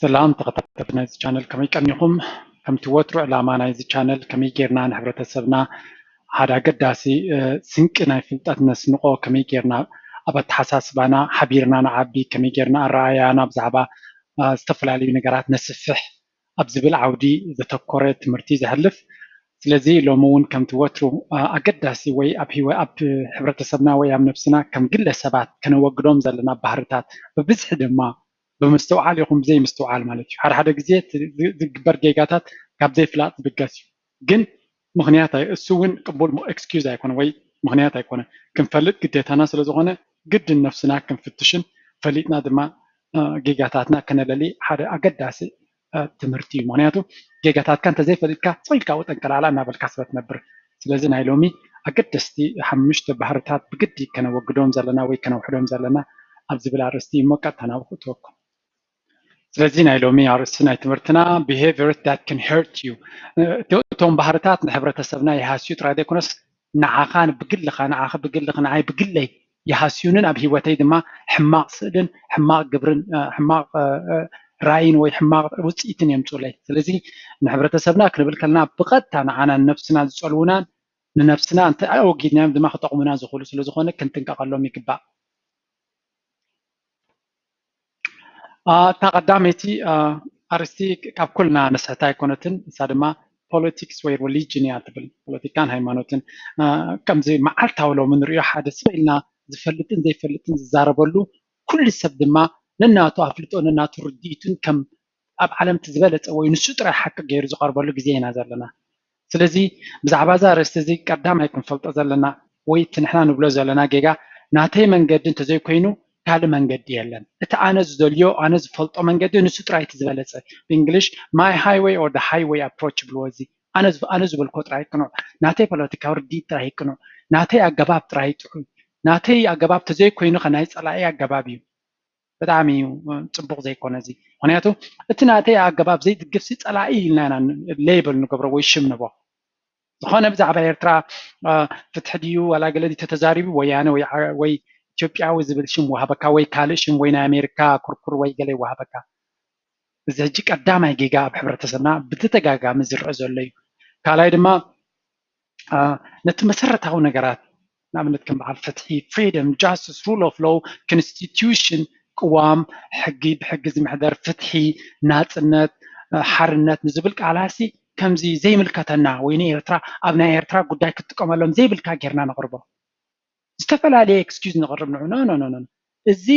سلام تقطعتنا هذا الشانل كم يكنيكم كم توتروا على ما هذا الشانل كم يجيرنا نحبر تسبنا هذا قداسي سنكنا في التنس نقو كم يجيرنا أبد حساس بنا حبيرنا نعبي كم يجيرنا الرأينا بزعبة استفل على نجارات نسفح أبزبل عودي إذا تكررت مرتيز هلف ስለዚህ ሎሚ እውን ከምቲ ወትሩ ኣገዳሲ ወይ ኣብ ሕብረተሰብና ወይ ኣብ ነፍስና ከም ግለሰባት ከነወግዶም ዘለና ባህርታት ብብዝሒ ድማ ብምስትውዓል ይኹን ብዘይ ምስትውዓል ማለት እዩ ሓደ ግዜ ዝግበር ጌጋታት ካብ ዘይፍላጥ ዝብገስ እዩ ግን ምክንያት እሱ እውን ቅቡል ኤክስኪውዝ ኣይኮነ ወይ ምክንያት ኣይኮነ ክንፈልጥ ግዴታና ስለዝኾነ ግድን ነፍስና ክንፍትሽን ፈሊጥና ድማ ጌጋታትና ከነለሊ ሓደ ኣገዳሲ ትምህርቲ እዩ ምክንያቱ ጌጋታትካ እንተዘይፈሊጥካ ፅኢልካ ወጠንቀላላ እናበልካ ስለ ትነብር ስለዚ ናይ ሎሚ ኣገደስቲ ሓሙሽተ ባህርታት ብግዲ ከነወግዶም ዘለና ወይ ከነውሕዶም ዘለና ኣብ ዝብል ኣርእስቲ እሞ ቀጥታ ናብኡ ትወኩም ስለዚ ናይ ሎሚ ኣርእስቲ ናይ ትምህርትና behaviors that can hurt you እቶም ባህርታት ንሕብረተሰብና ይሃስዩ ጥራይ ዘይኮነስ ንዓኻ ብግልኻ ንዓይ ብግለይ ይሃስዩንን ኣብ ሂወተይ ድማ ሕማቅ ስእልን ሕማቅ ግብርን ሕማቅ ራእይን ወይ ሕማቅ ውፅኢትን የምፅኡለይ ስለዚ ንሕብረተሰብና ክንብል ከለና ብቐጥታ ንዓና ነፍስና ዝፀልውናን ንነፍስና እንተ ኣወጊድናዮም ድማ ክጠቕሙና ዝኽእሉ ስለዝኾነ ክንጥንቀቐሎም ይግባእ እታ ቀዳመይቲ ኣርእስቲ ካብ ኩልና ነስሕታ ኣይኮነትን ንሳ ድማ ፖለቲክስ ወይ ሪሊጅን እያ ትብል ፖለቲካን ሃይማኖትን ከምዚ መዓልታዊ ሎሚ ንሪኦ ሓደ ሰብ ኢልና ዝፈልጥን ዘይፈልጥን ዝዛረበሉ ኩሉ ሰብ ድማ ነናቱ ኣፍልጦ ነናቱ ርድኢቱን ከም ኣብ ዓለም ዝበለፀ ወይ ንሱ ጥራይ ሓቂ ገይሩ ዝቐርበሉ ግዜ ኢና ዘለና ስለዚ ብዛዕባ እዛ ኣርእስቲ እዚ ቀዳማይ ክንፈልጦ ዘለና ወይ እቲ ንሕና ንብሎ ዘለና ጌጋ ናተይ መንገዲ እንተዘይኮይኑ ካልእ መንገዲ የለን እቲ ኣነ ዝደልዮ ኣነ ዝፈልጦ መንገዲ ንሱ ጥራይ እቲ ዝበለፀ ብእንግሊሽ ማይ ሃይዌይ ኦር ሃይዌይ ኣፕሮች ብልዎ እዚ ኣነ ዝበልኮ ጥራይ ቅኑዕ ናተይ ፖለቲካዊ ርድኢት ጥራይ ቅኑዕ ናተይ ኣገባብ ጥራይ ጥዑይ ናተይ ኣገባብ ተዘይኮይኑ ከናይ ፀላኢ ኣገባብ እዩ ብጣዕሚ ፅቡቅ ዘይኮነ እዚ ምክንያቱ እቲ ናተይ ኣገባብ ዘይድግፍ ፀላኢ ኢልና ኢና ሌብል ንገብሮ ወይ ሽም ንቦ ዝኾነ ብዛዕባ ኤርትራ ፍትሒ ድዩ ዋላ ገለ ተተዛሪቡ ወያነ ወይ ኢትዮጵያዊ ዝብል ሽም ወሃበካ ወይ ካልእ ሽም ወይ ናይ ኣሜሪካ ኩርኩር ወይ ገለ ይወሃበካ እዚ ሕጂ ቀዳማይ ጌጋ ኣብ ሕብረተሰብና ብተደጋጋሚ ዝርአ ዘሎ እዩ ካልኣይ ድማ ነቲ መሰረታዊ ነገራት ንኣብነት ከም በዓል ፍትሒ ፍሪደም ጃስቲስ ሩል ኦፍ ሎው ኮንስቲትዩሽን ቅዋም ሕጊ ብሕጊ ዝምሕደር ፍትሒ ናፅነት ሓርነት ንዝብል ቃላሲ ከምዚ ዘይምልከተና ወይ ንኤርትራ ኣብ ናይ ኤርትራ ጉዳይ ክትጥቀመሎም ዘይብልካ ጌርና ነቕርቦ ዝተፈላለየ ኤክስኪውዝ ነቕርብ ንዑ እዚ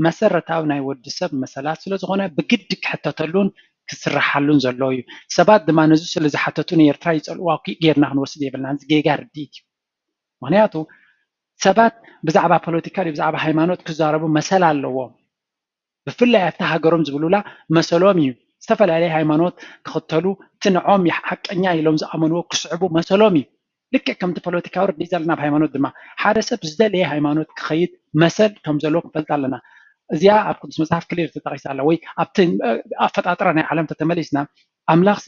መሰረታዊ ናይ ወዲሰብ መሰላት ስለዝኾነ ብግዲ ክሕተተሉን ክስራሓሉን ዘሎ እዩ ሰባት ድማ ነዚ ስለዝሓተቱ ንኤርትራ ይፀልዋ ጌርና ክንወስድ የብልና እዚ ጌጋ ርድኢት እዩ ምክንያቱ ሰባት ብዛዕባ ፖለቲካ ብዛዕባ ሃይማኖት ክዛረቡ መሰል ኣለዎም ብፍላይ ኣብታ ሃገሮም ዝብሉላ መሰሎም እዩ ዝተፈላለየ ሃይማኖት ክኽተሉ ትንዖም ሓቀኛ ኢሎም ዝኣመንዎ ክስዕቡ መሰሎም እዩ ልክዕ ከምቲ ፖለቲካዊ ርድኢት ዘለና ኣብ ሃይማኖት ድማ ሓደ ሰብ ዝደለየ ሃይማኖት ክኸይድ መሰል ከም ዘለዎ ክንፈልጥ ኣለና እዚኣ ኣብ ቅዱስ መፅሓፍ ክሊር ተጠቂሳ ኣላ ወይ ኣብቲ ኣፈጣጥራ ናይ ዓለም ተተመሊስና ኣምላኽ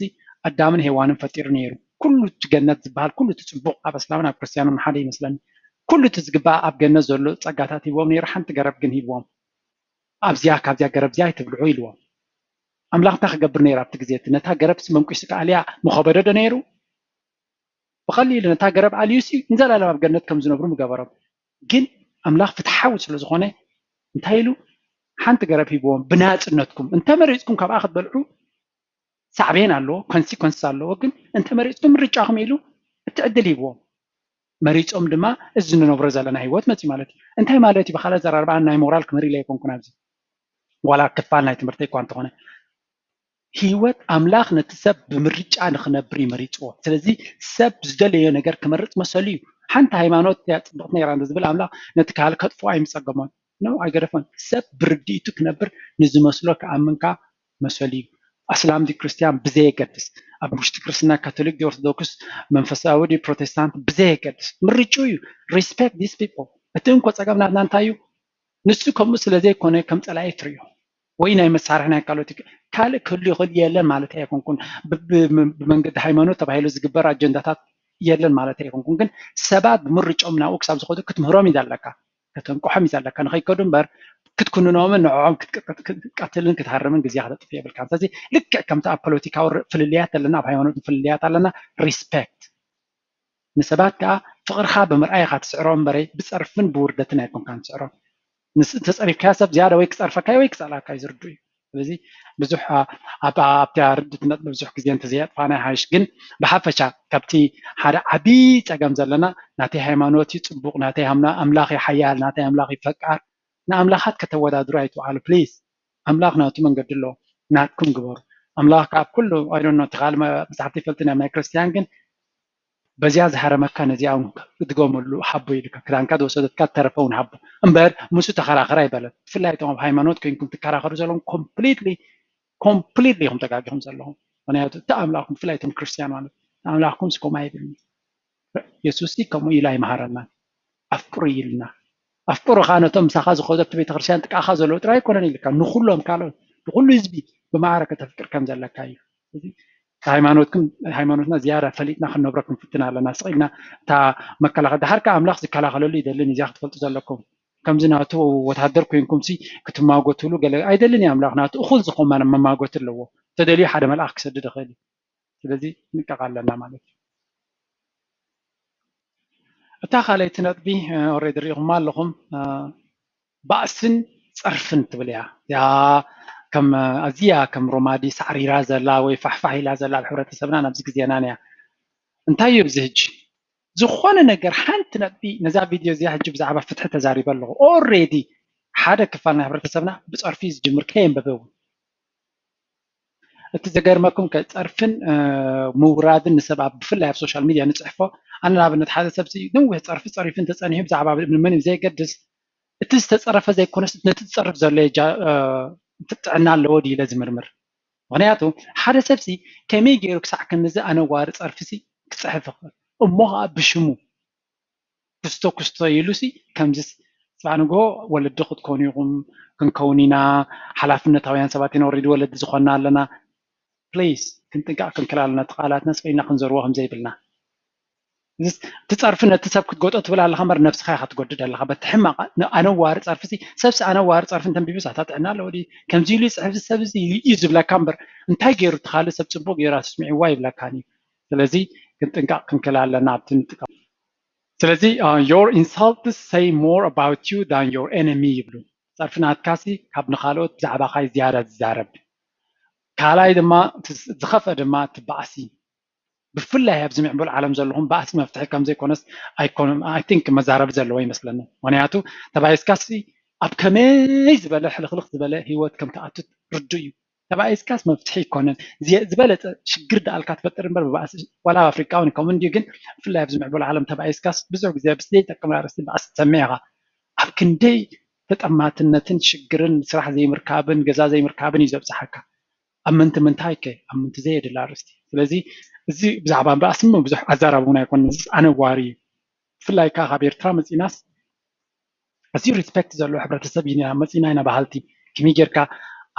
ኣዳምን ሄዋንን ፈጢሩ ነይሩ ኩሉ እቲ ገነት ዝበሃል ኩሉ እቲ ፅቡቅ ኣብ እስላምን ኣብ ክርስትያኖን ሓደ ይመስለኒ ኩሉ እቲ ዝግባእ ኣብ ገነት ዘሎ ፀጋታት ሂቦም ነይሩ ሓንቲ ገረብ ግን ሂብዎም ኣብዚያ ካብዚያ ገረብ እዚኣ ይትብልዑ ኢልዎም ኣምላኽ እንታይ ክገብር ነይሩ ኣብቲ ግዜ ነታ ገረብ መንቁስ ቃልያ ምኸበዶ ዶ ነይሩ ብቐሊሉ ነታ ገረብ ኣልዩሲ ንዘላለም ኣብ ገነት ከም ዝነብሩ ምገበሮም ግን ኣምላኽ ፍትሓዊ ስለዝኾነ እንታይ ኢሉ ሓንቲ ገረብ ሂብዎም ብናፅነትኩም እንተመሪፅኩም ካብኣ ክትበልዑ ሳዕቤን ኣለዎ ኮንሲኮንስ ኣለዎ ግን እንተመሪፅኩም ምርጫኹም ኢሉ እቲ ዕድል ሂብዎም መሪፆም ድማ እዚ ንነብሮ ዘለና ሂወት መፅኡ ማለት እዩ እንታይ ማለት እዩ ብካልእ ዘራርባ ናይ ሞራል ክመሪለ ኣይኮንኩን ኣብዚ ዋላ ክፋል ናይ ትምህርቲ እኳ እንተኾነ ሂወት ኣምላኽ ነቲ ሰብ ብምርጫ ንክነብር ይመሪፅዎ ስለዚ ሰብ ዝደለዮ ነገር ክመርፅ መሰሉ እዩ ሓንቲ ሃይማኖት ፅብቕቲ ነይራ ዝብል ኣምላኽ ነቲ ካል ከጥፎ ኣይምፀገሞን ኖ ኣይገደፎን ሰብ ብርድኢቱ ክነብር ንዝመስሎ ክኣምንካ መሰሉ እዩ እስላም ዲ ክርስቲያን ብዘየገድስ ኣብ ውሽጢ ክርስትና ካቶሊክ ዲ ኦርቶዶክስ መንፈሳዊ ዲ ፕሮቴስታንት ብዘየገድስ ምርጩ እዩ ሪስፔክት ዲስ ፒፕል እቲ እንኮ ፀገም ናትና እንታይ እዩ ንሱ ከምኡ ስለዘይኮነ ከም ፀላኢ ትርዮ ወይ ናይ መሳርሒ ናይ ካልእ ክህሉ ይኽእል የለን ማለት ኣይኮንኩን ብመንገዲ ሃይማኖት ተባሂሉ ዝግበር ኣጀንዳታት የለን ማለት ኣይኮንኩን ግን ሰባት ብምርጮም ናብኡ ክሳብ ዝኸዱ ክትምህሮም እዩ ዘለካ ከተንቆሖም እዩ ዘለካ ንኸይከዱ እምበር ክትኩንኖምን ንዕዖም ክትቀትልን ክትሃርምን ግዜ ክትጥፍ የብልካ ስለዚ ልክዕ ከምቲ ኣብ ፖለቲካዊ ፍልልያት ኣለና ኣብ ሃይማኖት ፍልልያት ኣለና ሪስፔክት ንሰባት ከዓ ፍቅርካ ብምርኣይ ኢካ ትስዕሮም እምበረይ ብፀርፍን ብውርደትን ኣይኮንካ ትስዕሮም ተፀሪፍካ ሰብ ዝያዳ ወይ ክፀርፈካ ወይ ክፀልኣካ እዩ ዝርዱ እዩ ስለዚ ብዙሕ ኣብቲ ርድእት ነጥቢ ብዙሕ ግዜ እንተዘየጥፋና ይሓይሽ ግን ብሓፈሻ ካብቲ ሓደ ዓብይ ፀገም ዘለና ናተይ ሃይማኖት እዩ ፅቡቅ ናተይ ኣምላኽ ሓያል ናተይ ኣምላኽ ይፈቃር ንኣምላኻት ከተወዳድሩ ኣይትበዓሉ ፕሊዝ ኣምላኽ ናቱ መንገዲ ኣለዎ ናትኩም ግበሩ ኣምላኽ ካብ ኩሉ ኣይዶኖ ተኻል መፅሓፍቲ ይፈልጥን ናይ ክርስቲያን ግን በዚያ ዝሃረመካ ነዚኣ ትገመሉ ሓቦ ኢልካ ክዳንካ ዝወሰደትካ ተረፈውን ሓቦ እምበር ምስኡ ተኸራኸራ ይበለት ብፍላይ እቶም ኣብ ሃይማኖት ኮይንኩም ትከራኸሩ ዘለኹም ኮምፕሊትሊ ኢኹም ተጋጊኹም ዘለኹም ምክንያቱ እቲ ኣምላኽኩም ብፍላይ እቶም ክርስቲያን ማለት ኣምላኽኩም ስኮማ ይብልኒ የሱስ ከምኡ ኢሉ ኣይመሃረናን ኣፍቅሩ ኢልና ኣፍቅሩካ ነቶም ምሳኻ ዝኸዱ ኣብቲ ቤተክርስትያን ጥቃኻ ዘለዉ ጥራይ ኣይኮነን ኢልካ ንኩሎም ካልኦት ንኩሉ ህዝቢ ብማዕረ ከተፍቅር ከም ዘለካ እዩ ሃይማኖትና ዝያዳ ፈሊጥና ክንነብሮ ክንፍትና ኣለና ስቂልና እታ መከላኸሊ ድሓርካ ኣምላኽ ዝከላኸለሉ ይደልን እዚያ ክትፈልጡ ዘለኩም ከምዚ ናቱ ወታደር ኮይንኩም ክትማጎትሉ ገለ ኣይደልን እዩ ኣምላኽ ናቱ እኹል ዝኾን መማጎት ኣለዎ ተደልዩ ሓደ መልኣኽ ክሰድድ ይኽእል እዩ ስለዚ ንቀቕ ኣለና ማለት እዩ እታ ካልአይቲ ነጥቢ ኦልሬዲ ሪኢኹማ ኣለኹም ባእስን ፀርፍን ትብል እያ ከም ኣዝያ ከም ሮማዲ ሳዕሪራ ዘላ ወይ ፋሕፋሕ ኢላ ዘላ ኣብ ሕብረተሰብና ናብዚ ግዜና እያ እንታይ እዩ እዚ ሕጂ ዝኾነ ነገር ሓንቲ ነጥቢ ነዛ ቪድዮ እዚኣ ሕጂ ብዛዕባ ፍትሒ ተዛሪበ ኣለኹ ኦልሬዲ ሓደ ክፋል ናይ ሕብረተሰብና ብፀርፊ ዝጅምር ከየንበበ እውን እቲ ዘገርመኩም ፀርፍን ምውራድን ንሰባት ብፍላይ ኣብ ሶሻል ሚድያ ንፅሕፎ ኣነ ንኣብነት ሓደ ሰብ ነዊሕ ፀርፊ ፀሪፍን ተፀኒሑ ብዛዕባ መን እዩ ዘይገድስ እቲ ዝተፀረፈ ዘይኮነስ ነቲ ዝፀርፍ ዘሎ ጥዕና ኣለዎ ድዩ ኢለ ዝምርምር ምክንያቱ ሓደ ሰብ ከመይ ገይሩ ክሳዕ ክንዚ ኣነዋሪ ፀርፊ ክፅሕፍ ይኽእል እሞ ከዓ ብሽሙ ክስቶ ኢሉ ከምዚ ፅባሕ ንጎ ወለዲ ክትኮኑ ኢኹም ክንከውን ኢና ሓላፍነታውያን ሰባት ኢና ወሪዲ ወለዲ ዝኾና ኣለና ፕሊዝ ክንጥንቃቅ ክንክል ኣለና እቲ ቃላትና ስፈይና ክንዘርቦ ከምዘይብልና ትፀርፊ ነቲ ሰብ ክትጎጦ ትብል ኣለካ እምበር ነፍስካ ኢካ ትጎድድ ኣለካ በቲ ሕማቕ ኣነዋሪ ፀርፊ ሰብሲ ኣነዋሪ ፀርፊ እንተንቢቡስ ኣታ ጥዕና ኣለዎ ድዩ ከምዚ ኢሉ ይፅሕፍ ሰብ እዩ ዝብለካ እምበር እንታይ ገይሩ እቲ ካልእ ሰብ ፅቡቅ ገይሩ ኣስሚዕዋ ይብለካኒ ስለዚ ክንጥንቃቅ ክንክል ኣለና ኣብቲ ንጥቀም ስለዚ your insults say more about you than your enemy ይብሉ ፀርፊ ናትካሲ ካብ ንካልኦት ብዛዕባካ ዝያዳ ዝዛረብ ካልኣይ ድማ ዝኸፍአ ድማ ትባእሲ ብፍላይ ኣብዚ ምዕቡል ዓለም ዘለኹም ባእሲ መፍትሒ ከም ዘይኮነስ ኣይ ቲንክ መዛረቢ ዘለዎ ይመስለኒ ምክንያቱ ተባይስካስ ኣብ ከመይ ዝበለ ሕልክልክ ዝበለ ሂወት ከም ተኣቱ ርዱ እዩ ተባይስካስ መፍትሒ ይኮነን ዝበለፀ ሽግር ዳኣልካ ትፈጥር እምበር ብባእሲ ዋላ ኣፍሪካውን ከምኡ እንድዩ ግን ብፍላይ ኣብዚ ምዕቡል ዓለም ተባይስካስ ብዙሕ ግዜ ብዘይጠቅም ኣርእስቲ ባእሲ ትሰሚዕ ኢኻ ኣብ ክንደይ ተጠማትነትን ሽግርን ስራሕ ዘይምርካብን ገዛ ዘይምርካብን እዩ ዘብፅሓካ ኣብ ምንቲ ምንታይ ኣብ ምንቲ ዘየድላ ኣርእስቲ ስለዚ እዚ ብዛዕባ ባእሲ ብዙሕ ኣዛራቢ እውን ኣይኮነ ኣነዋሪ እዩ ብፍላይ ከዓ ካብ ኤርትራ መፂናስ ኣዝዩ ሪስፔክት ዘለዎ ሕብረተሰብ መፂና ኢና ባህልቲ ከመይ ጌርካ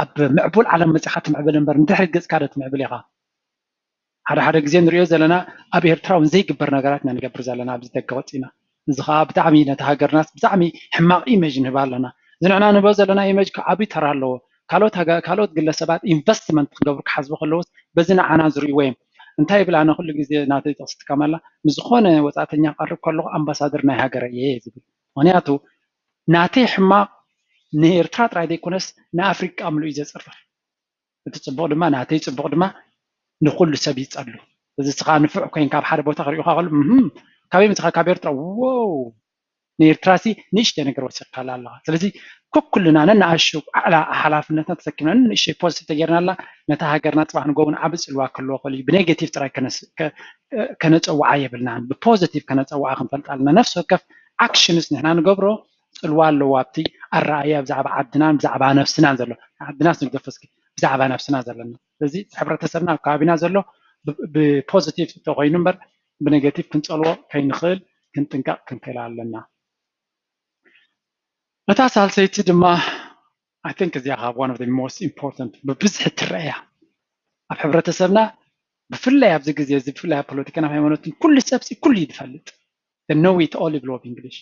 ኣብ ምዕቡል ዓለም መፂኻ ትምዕብል እምበር ንድሕሪ ገፅካ ዶ ትምዕብል ኢኻ ሓደ ግዜ ንሪኦ ዘለና ኣብ ኤርትራ እውን ዘይግበር ነገራት ኢና ንገብር ዘለና ኣብዚ ደገ ወፂና እዚ ከዓ ብጣዕሚ ነቲ ሃገርናስ ብጣዕሚ ሕማቕ ኢሜጅ ንህባ ኣለና እዚ ንዕና ንህቦ ዘለና ኢሜጅ ዓብይ ተራ ኣለዎ ካልኦት ግለሰባት ኢንቨስትመንት ክገብሩ ክሓስቡ ከለውስ በዚ ንዓና ዝርእይዎ እዮም እንታይ ይብል ኣነ ኩሉ ግዜ ናተይ ጥቕሲ ትጥቀመላ ንዝኾነ ወፃእተኛ ቀርብ ከለኹ ኣምባሳደር ናይ ሃገረ እየ ዝብል ምክንያቱ ናተይ ሕማቕ ንኤርትራ ጥራይ ዘይኮነስ ንኣፍሪቃ ምሉእ እዩ ዘፅርፍ እቲ ፅቡቅ ድማ ናተይ ፅቡቅ ድማ ንኩሉ ሰብ ይፀሉ እዚ ስኻ ንፉዕ ኮይንካ ኣብ ሓደ ቦታ ክሪኡካ ከሎ ካበይ መፅኻ ካብ ኤርትራ ዋው ንኤርትራሲ ንእሽተይ ነገር ወሲኽካ ኣለካ ስለዚ ኩኩልና ነንኣሹ ሓላፍነትና ተሰኪምና ንእሽተይ ፖዚቲቭ ተገይርና ነታ ሃገርና ፅባሕ ንጎውን ዓብ ፅልዋ ክህልዎ ክእል እዩ ብኔጌቲቭ ጥራይ ከነፀዋዓ የብልናን ብፖዚቲቭ ከነፀዋዓ ክንፈልጥ ኣለና ነፍሲ ወከፍ ኣክሽንስ ንሕና ንገብሮ ፅልዋ ኣለዎ ኣብቲ ኣረኣያ ብዛዕባ ዓድናን ብዛዕባ ነፍስናን ዘሎ ዓድናስ ንግደፈስኪ ብዛዕባ ነፍስና ዘለና ስለዚ ሕብረተሰብና ኣብ ከባቢና ዘሎ ብፖዚቲቭ ተኮይኑ እምበር ብኔጌቲቭ ክንፀልዎ ከይንክእል ክንጥንቃቅ ክንክእል ኣለና እታ ሳልሰይቲ ድማ I think እዚኣ one of the most important ብብዝሒ ትረአያ ኣብ ሕብረተሰብና ብፍላይ ኣብዚ ግዜ እዚ ብፍላይ ኣብ ፖለቲካን ኣብ ሃይማኖትን ኩሉ ሰብ ኩሉ ይፈልጥ the know it all ይብልዎ ብእንግሊሽ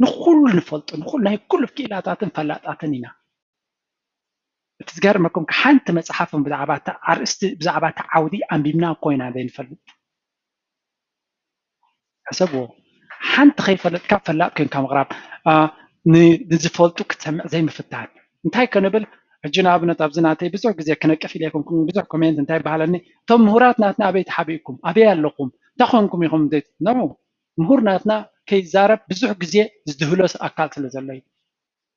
نخل نفلط نخل نهي كل في كيلاتاتن فلاتاتن إنا تزقرمكم كحنت مصحفهم بزعبات عرست بزعبات عودي أم بيمنا كوينا بين فلط حسبوا حنت خيفلت كاب فلا كن كم غراب نزفلتو كتسمع زي مفتاح انتهي كنبل الجناب نتابزناتي بزوج جزء كنكفي لكم كم بزوج كومنت انتهي بحالني ثم مهورات ناتنا أبيت حبيكم أبي اللقم تخونكم يخم ديت نو مهور ناتنا كي زارب بزوج جزء زدهلوس أكلت لزلي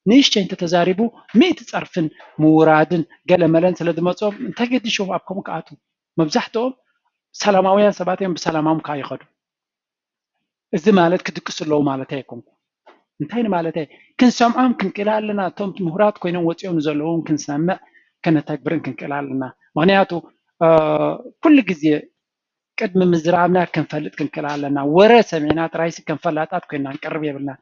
نيش أنت تزاربو ميت تصرفن مورادن قال ملان سلدمتصوم انت قد شوف أبكم كاتو مبزحتهم سلاماويا سباتهم بسلامام كايخدو إذا مالت كدكس اللو مالته يكون انتين مالته كن سمعهم كن كلال لنا توم مهرات كوينون وتيون زلون كن سمع كن تكبرن كن كلال لنا مغنياتو كل جزية قد من مزرعنا كن فلت كن كلال لنا ورا سمعنات رئيس كن فلاتات كنا نقرب يبلنا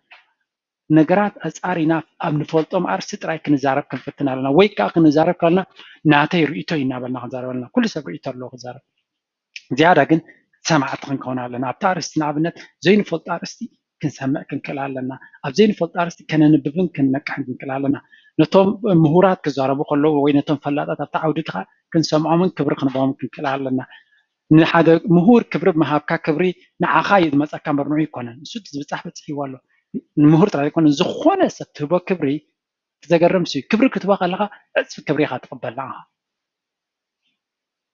نجرات أسعارنا أم نفولتهم أرسل رأي كن زارب كن فتنا لنا ويكا كن زارب كنا نعطي رؤيته ينابلنا زارب لنا كل سبب رؤيته الله زارب زيادة كن سمعت خن كنا لنا بتعرس نابنت زين فلت أرستي كنسمع كنكلال لنا أبزين فلت أرستي كنا نبذن كنك عند كنكلال لنا نتوم مهورات كزاربو كله وين نتوم فلاتات تعودتها كنسمع من كبر خنبام كنكلال لنا من هذا مهور كبر مهابكا كبري نعخايد مسا كامر نوعي كونن سود بتصح بتصحي والله المهور ترى يكون زخونه ستبو كبري تزقرم سي كبر كتبقى لها أسف كبري تقبل لها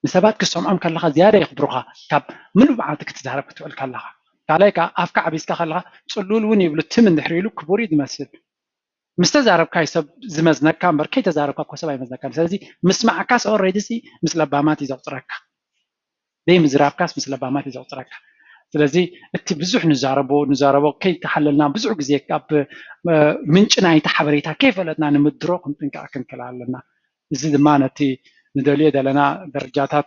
نسبات كسمعهم كلها زيادة يخبروها كاب منو بعدك تزارب كتقول كلها عليك أفكار عبيسك خلها تقولوا وني بلو تمن دحريلو كبوري دمسل مستزارب كايسب زمزنا كامبر كي تزارب كوسب يمزنا كام سلزي مسمع كاس اوريدي سي مثل بامات يزوطرك دي مزراب كاس مثل بامات يزوطرك سلزي انت بزح نزاربو كي تحللنا بزح غزي كاب منጭና يتحبريتا كيف لتنا نمدرو كنتنكا كنكلالنا زي دمانتي ندليه دلنا درجاتات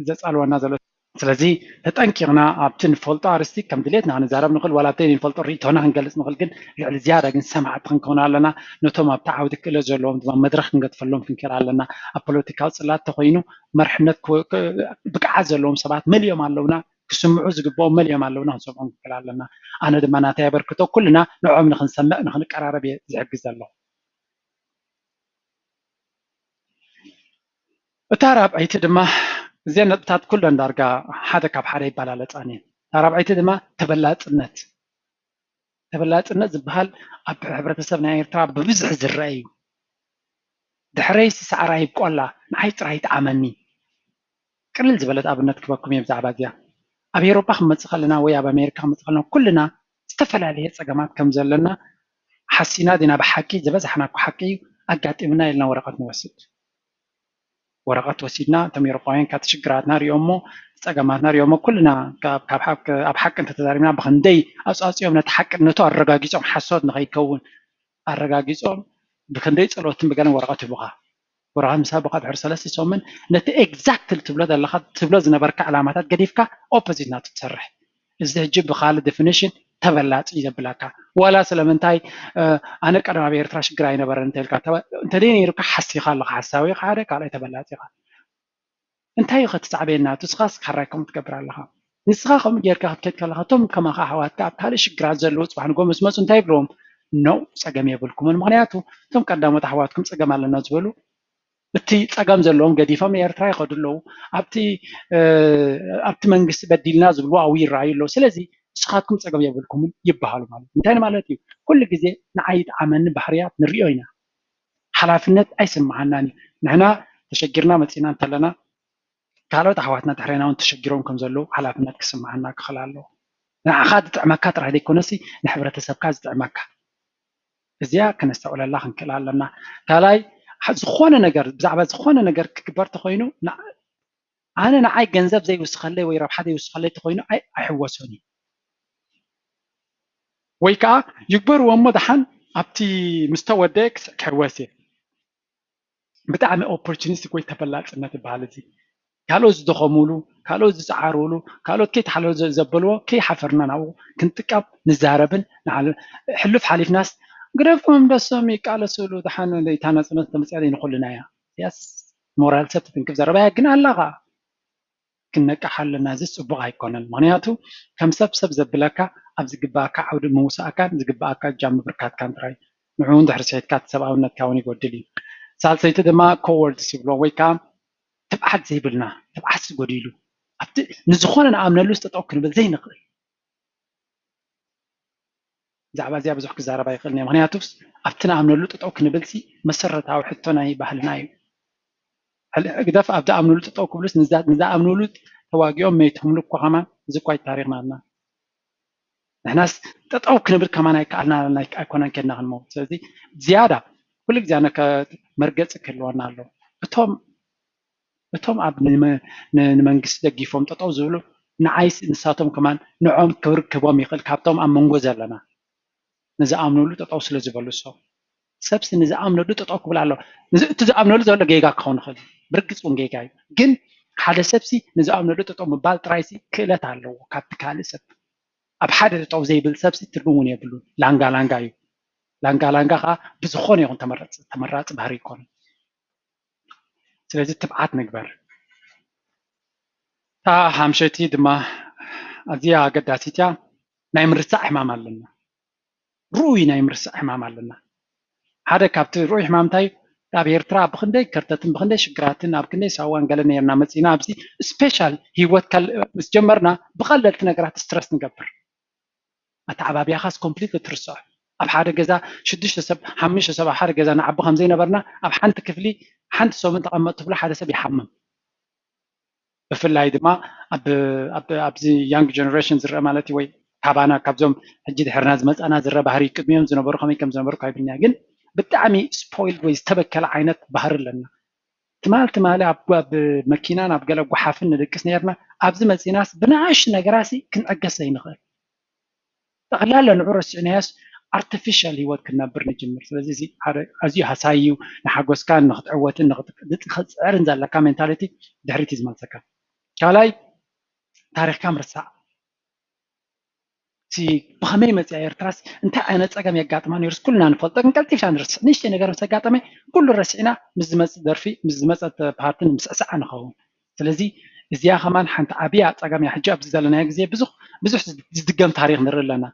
زصالونا زلو ስለዚ ተጠንቂቕና ኣብቲ ንፈልጦ ኣርስቲ ከም ድሌትና ክንዛረብ ንኽእል ዋላ ኣብተይ ንፈልጦ ሪኢቶና ክንገልፅ ንኽእል ግን ልዕሊ ዝያዳ ግን ሰማዕቲ ክንከውን ኣለና ነቶም ኣብቲ ዓውዲ ክእለት ዘለዎም ድማ መድረክ ክንገድፈሎም ክንክእል ኣለና ኣብ ፖለቲካዊ ፅላት ተኮይኑ መርሕነት ብቅዓት ዘለዎም ሰባት መልዮም ኣለውና ክስምዑ ዝግብኦም መልዮም ኣለውና ክንሰምዖም ክንክእል ኣለና ኣነ ድማ ናተይ ኣበርክቶ ኩልና ንዖም ንክንሰምዕ ንክንቀራረብ እየ ዝሕግዝ ዘሎ እታ ራብዓይቲ ድማ زين نبتات كل ندرجة حدا كاب حدا يبالا لتاني رابعيت دما تبلات النت بهال أب عبرة السبنا يرتاب ببزح الرأي دحريس سعراي بقولا نحيت رايت عمني كل الزبلات أب النت كبكم يبزع بعديا أبي أوروبا خمس خلنا ويا بأمريكا خمس خلنا كلنا استفلا عليه سجمات كم زلنا حسينا دينا بحكي زبز حنا بحكي أجت إمنا لنا ورقة موسد ورقات وسيدنا تمير قاين كاتشجراتنا ريومو تسقماتنا ريومو كلنا كاب حق انت تزارينا بخندي أصيوم نتحق نتو الرجاجيزهم حسود نغيكون الرجاجيزهم بخندي صلوتن بقالن ورقات بقى ورقات مسابقة بحر ثلاثة سومن نت exact تبلد اللي خد تبلد زنبرك علامات قديفك opposite نات تصرح إذا جيب بخال definition تبلات إذا بلاكا ولا سلامنتاي أنا كأنا بير تراش جراينا برا تلك أنت ديني يروك حسي خالق حساوي خارق على تبلات يا أنت هي خد تعبينا تسخاس حركم تكبر لها نسخاهم يركح كتك لها توم كما خاوات تعب هالش جراز زلوت وحنا قوم اسمه أنت يبلوم نو سجم يبلكم المغنياتو توم قدامه تحواتكم سجم على الناس بلو بتي سجم زلهم قديفة ما يرتاح يخدلو أبتي منجس بديلنا زبلو أو يراعي له سلزي سخاتكم سجم يبلكم يبهالو مالو انتهينا مالتي كل جزء نعيد عملنا بحريات نريوينا حلافنت أيسم معناني نحنا تشجرنا متينا تلنا قالوا تحواتنا تحرينا ونتشجرون كم زلو حلافنت كسم معنا كخلالو أخذ تعمكة ترى هذه كونسي نحبر تسبكاز تعمكة إزيا كنستقول الله خنكلا لنا كلاي زخوانة نجار بزعبة زخوانة نجار كبر تخوينو أنا نعي جنزب زي وسخلي ويرب حدا وسخلي تخوينو أي أحوسوني ويكا يكبر ومدحن أبتي مستوى ديكس كرواسي بتعمل opportunity كوي تبلغ إنها تبالدي كالوز دخمولو كالوز زعارولو كالوز كي تحلو زبلو كي حفرنا ناو كنت كاب نزاربن نعل حلف حليف ناس قرفهم دسومي قال سولو دحن اللي تانا سنة تمسيالي نقولنا يس مورال سبت تنكف زربها قنا اللغة كنا كحل نازس وبغا يكون المعنياتو كم سب زبلكا أبز جباك عود موسى كان زجباك جام بركات كان تراي نعون ده حرسيت كات سبعة ونتكوني قدلي سالسيت دما كورد سيبلو ويكام تبعت زي بلنا تبعت قديلو نزخون أنا آمن لوست تأكل بزي نقل زعبا زي بزح كزارة بايقلني مغنيا توس أبتنا آمن لوست تأكل بلسي مسرت أو حتى ناي بحلناي هل قدف أبدأ آمن لوست تأكل بلس نزاد آمن لوست تواجيهم ميتهم لك وهما زكواي تاريخنا لنا نحناس تأكل بل كمان هيك علنا نايك أكون كنا هالموت زي زيادة كل جزء أنا كمرجع كلوانا له እቶም ኣብ ንመንግስቲ ደጊፎም ጠጠው ዝብሉ ንዓይስ ንሳቶም ከማን ንዖም ክብርክቦም ይኽእል ካብቶም ኣብ መንጎ ዘለና ንዝኣምንሉ ጠጠው ስለ ዝበሉ ሰብሲ ንዝኣምነሉ ጠጠው ክብል ኣሎ እቲ ዝኣምነሉ ዘሎ ጌጋ ክኸውን ይኽእል ብርግፅ እውን ጌጋ እዩ ግን ሓደ ሰብሲ ንዝኣምነሉ ጠጠው ምባል ጥራይሲ ክእለት ኣለዎ ካብቲ ካልእ ሰብ ኣብ ሓደ ጠጠው ዘይብል ሰብሲ ትርጉም እውን የብሉን ላንጋ ላንጋ እዩ ላንጋ ላንጋ ከዓ ብዝኾነ ይኹን ተመራፂ ባህሪ ይኮነ ስለዚ ትብዓት ንግበር تا همشتی دما ازیا قداسیتیا نایمرسا حمام لنا روی نایمرسا حمام لنا هذا كابت روي حمام تاي تاب يرترا بخندي كرتتن بخندي شكراتن اب كندي سوان قالنا يرنا مصينا ابسي سبيشال هيوت كال مسجمرنا بخللت نغرات ستريس نقبر اتعبابيا خاص كومبليت ترسع اب حدا غزا شدش سب حمش سب حدا غزا نعبو خمزي نبرنا اب حنت كفلي حنت سو من تقمط بلا حدا سب يحمم بفلاي دما أبز young generation زر مالتي وي كابانا كابزوم حجي دحرنا زمصانا زر بحري قدميهم زنبرو خمي كم زنبرو كايبلنا جن بتعمي سبويل وي استبكل عينت بحر لنا تمال أب مكينان أب قالوا وحافن ندكس نيرنا أبز مزيناس بنعش نجراسي كن أجسي نخير تغلال نعرس ناس artificial هو كنا برنامج مر ስለዚህ أزيو هسايو نحجوس كان نخد عوتن نخد أرنز على كمنتاليتي دحريتي زمان سكان كالاي تاريخ كامرسا سي بخمي متى يرتراس انت انا تصقم يقاطمان يرس كلنا نفلط نقلتي شان رس نشتي نغير مسقاطمه كل رسعنا مزمص درفي مزمصت بارتن مسسع نخو ስለዚህ እዚያ ከማን ሓንቲ ዓብያ ጸጋም ያሕጃብ ዘለና ግዜ ብዙሕ ዝድገም ታሪክ ንርለና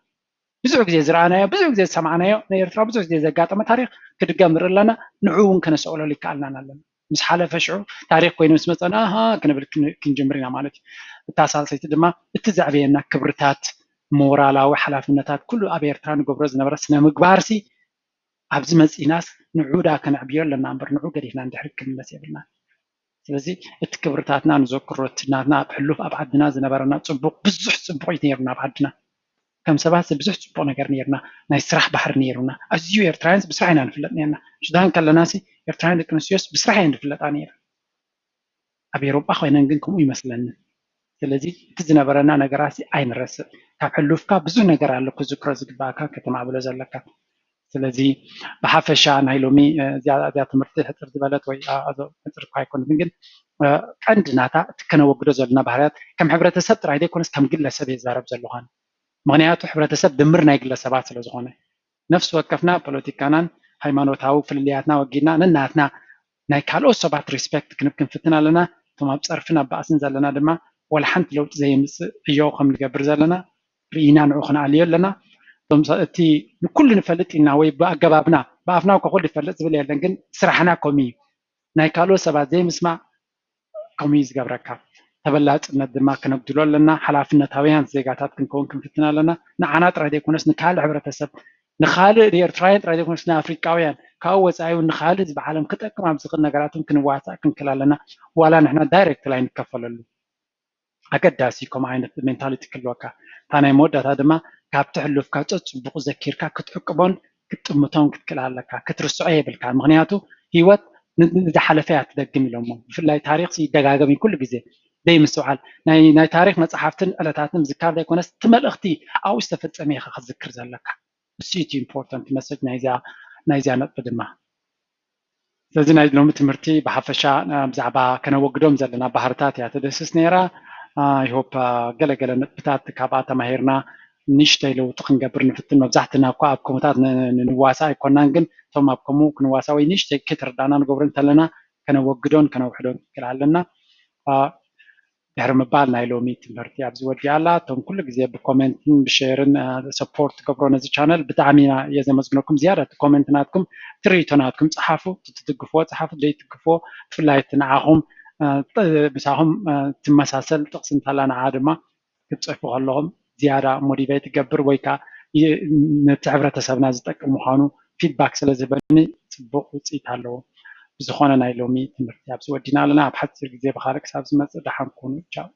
ብዙሕ ግዜ ዝረኣናዮ ብዙሕ ግዜ ሰማዕናዮ ናይ ኤርትራ ብዙሕ ግዜ ዘጋጠመ ታሪክ ክድገም ንርለና ንዑውን ከነሰቕለሉ ይከኣልና ኣለና ምስ ሓለፈ ሽዑ ታሪክ ኮይኑ ምስ መፀና ክንብል ክንጅምር ኢና ማለት እዩ እታ ሳልሰይቲ ድማ እቲ ዘዕብየና ክብርታት ሞራላዊ ሓላፍነታት ኩሉ ኣብ ኤርትራ ንገብሮ ዝነበረ ስነ ምግባርሲ ኣብዚ መፂናስ ንዑዳ ከነዕብዮ ኣለና እምበር ንዑ ገዲፍና እንድሕር ክንመለስ የብልና ስለዚ እቲ ክብርታትና ንዘክሮ እቲ ናትና ኣብ ሕሉፍ ኣብ ዓድና ዝነበረና ፅቡቅ ብዙሕ ፅቡቅ እዩ ነይሩና ኣብ ዓድና ከም ሰባት ብዙሕ ፅቡቅ ነገር ነይሩና ናይ ስራሕ ባሕሪ ነይሩና ኣዝዩ ኤርትራውያንስ ብስራሕ ኢና ንፍለጥ ነርና ሽዳን ከለናሲ ኤርትራውያን ደቂ ኣንስትዮስ ብስራሕ እየን ዝፍለጣ ነይረን ኣብ ኤሮጳ ኮይነን ግን ከምኡ ይመስለኒ ስለዚ እቲ ዝነበረና ነገራሲ ኣይንረስእ ካብ ሕሉፍካ ብዙሕ ነገር ኣሎ ክዝክሮ ዝግባእካ ከተማብሎ ዘለካ ስለዚ ብሓፈሻ ናይ ሎሚ እዚኣ ትምህርቲ ሕፅር ዝበለት ወይ ሕፅር እኳ ኣይኮነትን ግን ቀንዲ ናታ እቲ ከነወግዶ ዘለና ባህርያት ከም ሕብረተሰብ ጥራይ ዘይኮነስ ከም ግለሰብ የዛረብ ዘለኳን ምክንያቱ ሕብረተሰብ ድምር ናይ ግለሰባት ስለ ዝኾነ ነፍሲ ወከፍና ፖለቲካናን ሃይማኖታዊ ፍልልያትና ወጊድና ነናትና ናይ ካልኦት ሰባት ሪስፔክት ክንብ ክንፍትን ኣለና እቶም ኣብ ፀርፍን ኣብ ባእስን ዘለና ድማ ወላ ሓንቲ ለውጢ ዘይምፅእ እዮ ከም ንገብር ዘለና ርኢና ንዑ ክንኣልዮ ኣለና እቲ ንኩሉ ንፈልጥ ኢና ወይ ብኣገባብና ብኣፍና ከኩሉ ይፈልጥ ዝብል የለን ግን ስራሕና ከምኡ እዩ ናይ ካልኦት ሰባት ዘይምስማዕ ከምኡ ዝገብረካ ተበላፅነት ድማ ክነግድሎ ኣለና ሓላፍነታውያን ዜጋታት ክንከውን ክንፍትን ኣለና ንዓና ጥራይ ዘይኮነስ ንካልእ ሕብረተሰብ ንካልእ ንኤርትራውያን ጥራይ ዘይኮነስ ንኣፍሪቃውያን ካብኡ ወፃኢ እውን ንካልእ ህዝቢ ዓለም ክጠቅም ኣብ ዝኽእል ነገራትን ክንዋሳእ ክንክል ኣለና ዋላ ንሕና ዳይሬክት ላይ ንከፈለሉ ኣገዳሲ ከምኡ ዓይነት ሜንታሊቲ ክህልወካ እታ ናይ መወዳእታ ድማ ካብቲ ሕሉፍካ ፅቡቅ ዘኪርካ ክትዕቅቦን ክትጥምቶን ክትክእል ኣለካ ክትርስዖ የብልካ ምክንያቱ ሂወት ንዝሓለፈ እያ ትደግም ኢሎሞ ብፍላይ ታሪክ ይደጋገም ኩሉ ግዜ ዘይምስውዓል ናይ ታሪክ መፅሓፍትን ዕለታትን ምዝካር ዘይኮነስ እቲ መልእኽቲ ኣብኡ ዝተፈፀመ ኢኻ ክትዝክር ዘለካ እሱ እቲ ኢምፖርታንት መሰጅ ናይዚኣ ነጥቢ ድማ ስለዚ ናይ ሎሚ ትምህርቲ ብሓፈሻ ብዛዕባ ከነወግዶም ዘለና ባህርታት እያ ተደስስ ነይራ ይሆፕ ገለገለ ነጥብታት ካብኣ ተማሂርና ንእሽተይ ለውጢ ክንገብር ንፍትን መብዛሕትና እኳ ኣብ ከምኡታት ንዋሳ ኣይኮናን ግን እቶም ኣብ ከምኡ ክንዋሳ ወይ ንእሽተይ ከይተረዳእና ንገብሮ እንተለና ከነወግዶን ከነውሕዶን ክክእል ኣለና ድሕሪ ምባል ናይ ሎሚ ትምህርቲ ኣብዚ ወዲኣላ እቶም ኩሉ ግዜ ብኮሜንትን ብሼርን ሰፖርት ገብሮ ነዚ ቻነል ብጣዕሚ ኢና እየ ዘመስግነኩም ዝያዳ እቲ ኮሜንት ናትኩም ትርኢቶ ናትኩም ፀሓፉ ትትድግፍዎ ፀሓፉ ዘይትድግፍዎ ብፍላይ እቲ ንዓኹም ብሳኹም ትመሳሰል ጥቕሲ እንተላ ንዓ ድማ ክትፅሕፉ ከለኹም ዝያዳ ሞቲቬት ይገብር ወይ ከዓ ነቲ ሕብረተሰብና ዝጠቅም ምዃኑ ፊድባክ ስለ ዝህበኒ ፅቡቅ ውፅኢት ኣለዎ ብዝኾነ ናይ ሎሚ ትምህርቲ ኣብዚ ወዲና ኣለና ኣብ ሓፂር ግዜ ብካልእ ክሳብ ዝመፅእ ደሓን ኩኑ ቻው